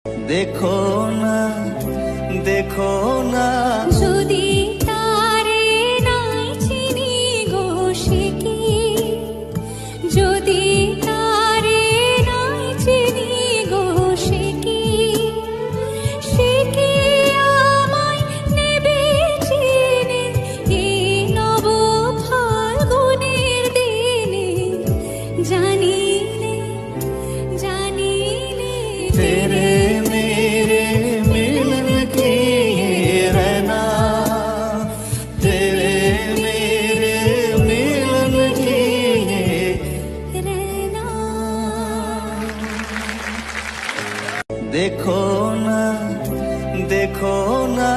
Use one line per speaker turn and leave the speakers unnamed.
देखो ना देखो ना
যদি তারে নাই চিনি গো সে কি, যদি তারে নাই চিনি গো সে কি, সে কি আমায় নেবে চিনে এই নব ফাল্গুনের দিনে, জানিলে জানিলে
तेरे मेरे मिलन की ये रहना, तेरे मेरे मिलन की ये
रहना।
देखो ना देखो ना